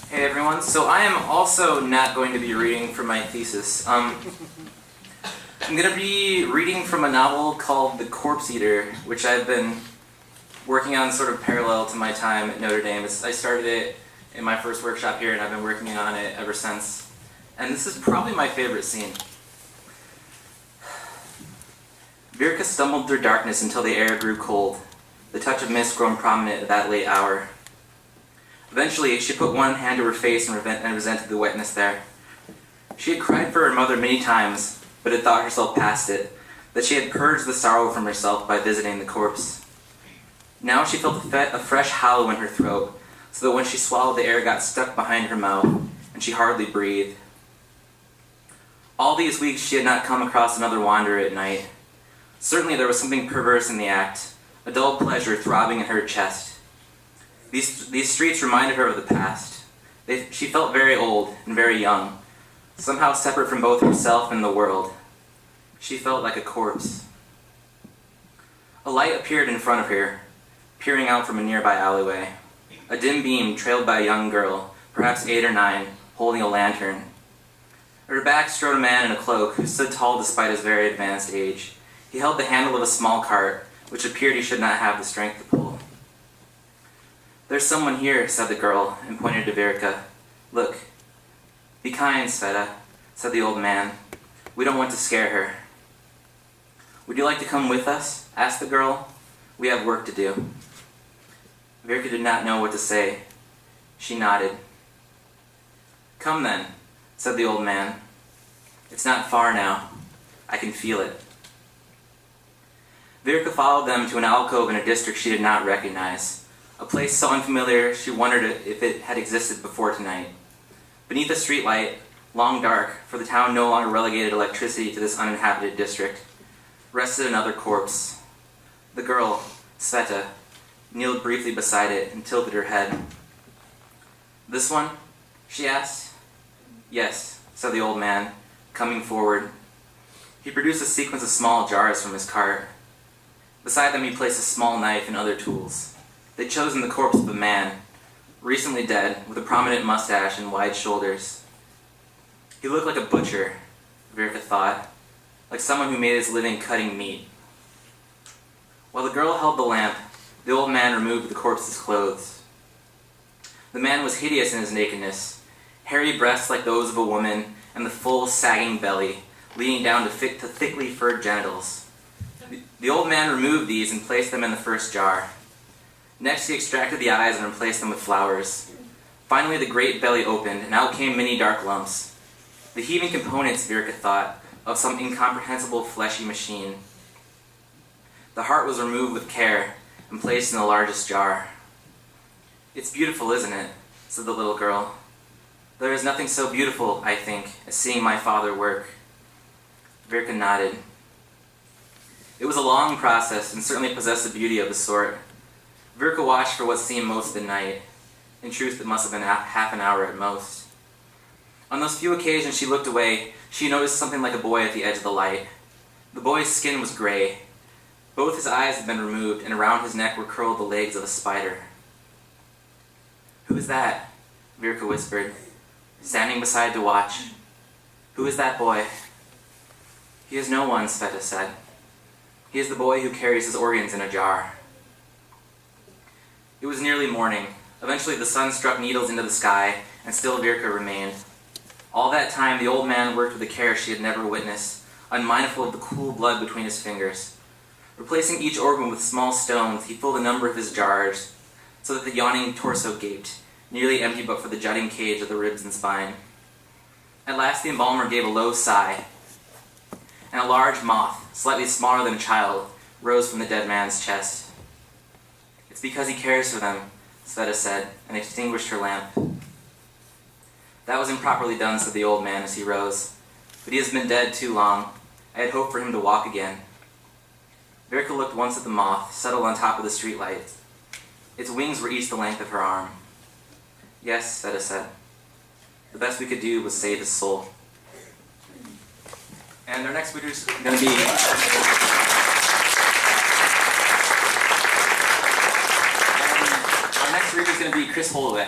Hey everyone, so I am also not going to be reading from my thesis. I'm going to be reading from a novel called The Corpse Eater, which I've been working on sort of parallel to my time at Notre Dame. I started it in my first workshop here and I've been working on it ever since. And this is probably my favorite scene. Virka stumbled through darkness until the air grew cold, the touch of mist grown prominent at that late hour. Eventually, she put one hand to her face and resented the wetness there. She had cried for her mother many times, but had thought herself past it, that she had purged the sorrow from herself by visiting the corpse. Now she felt a fresh hollow in her throat, so that when she swallowed, the air got stuck behind her mouth, and she hardly breathed. All these weeks she had not come across another wanderer at night. Certainly there was something perverse in the act, a dull pleasure throbbing in her chest. These streets reminded her of the past. She felt very old and very young, somehow separate from both herself and the world. She felt like a corpse. A light appeared in front of her, peering out from a nearby alleyway. A dim beam trailed by a young girl, perhaps 8 or 9, holding a lantern. At her back strode a man in a cloak who stood tall despite his very advanced age. He held the handle of a small cart, which appeared he should not have the strength to pull. "There's someone here," said the girl, and pointed to Virka. "Look." "Be kind, Sveta," said the old man. "We don't want to scare her." "Would you like to come with us?" asked the girl. "We have work to do." Virka did not know what to say. She nodded. "Come then," said the old man. "It's not far now. I can feel it." Virka followed them to an alcove in a district she did not recognize. A place so unfamiliar she wondered if it had existed before tonight. Beneath a streetlight, long dark, for the town no longer relegated electricity to this uninhabited district, rested another corpse. The girl, Sveta, kneeled briefly beside it and tilted her head. "This one?" she asked. "Yes," said the old man, coming forward. He produced a sequence of small jars from his cart. Beside them he placed a small knife and other tools. They'd chosen the corpse of a man, recently dead, with a prominent mustache and wide shoulders. He looked like a butcher, Virka thought, like someone who made his living cutting meat. While the girl held the lamp, the old man removed the corpse's clothes. The man was hideous in his nakedness, hairy breasts like those of a woman, and the full, sagging belly, leading down to thickly furred genitals. The old man removed these and placed them in the first jar. Next he extracted the eyes and replaced them with flowers. Finally the great belly opened, and out came many dark lumps. The heaving components, Virka thought, of some incomprehensible fleshy machine. The heart was removed with care and placed in the largest jar. "It's beautiful, isn't it?" said the little girl. "There is nothing so beautiful, I think, as seeing my father work." Virka nodded. It was a long process and certainly possessed the beauty of the sort. Virka watched for what seemed most of the night. In truth, it must have been half an hour at most. On those few occasions she looked away, she noticed something like a boy at the edge of the light. The boy's skin was gray. Both his eyes had been removed, and around his neck were curled the legs of a spider. "Who is that?" Virka whispered, standing beside to watch. "Who is that boy?" "He is no one," Sveta said. "He is the boy who carries his organs in a jar." It was nearly morning. Eventually the sun struck needles into the sky, and still Virka remained. All that time the old man worked with a care she had never witnessed, unmindful of the cool blood between his fingers. Replacing each organ with small stones, he filled a number of his jars, so that the yawning torso gaped, nearly empty but for the jutting cage of the ribs and spine. At last the embalmer gave a low sigh, and a large moth, slightly smaller than a child, rose from the dead man's chest. "It's because he cares for them," Sveta said, and extinguished her lamp. "That was improperly done," said the old man as he rose. "But he has been dead too long. I had hoped for him to walk again." Virka looked once at the moth, settled on top of the streetlight. Its wings were each the length of her arm. "Yes," Sveta said. "The best we could do was save his soul." And our next reader is going to be... Our next reader is going to be Chris Holloway.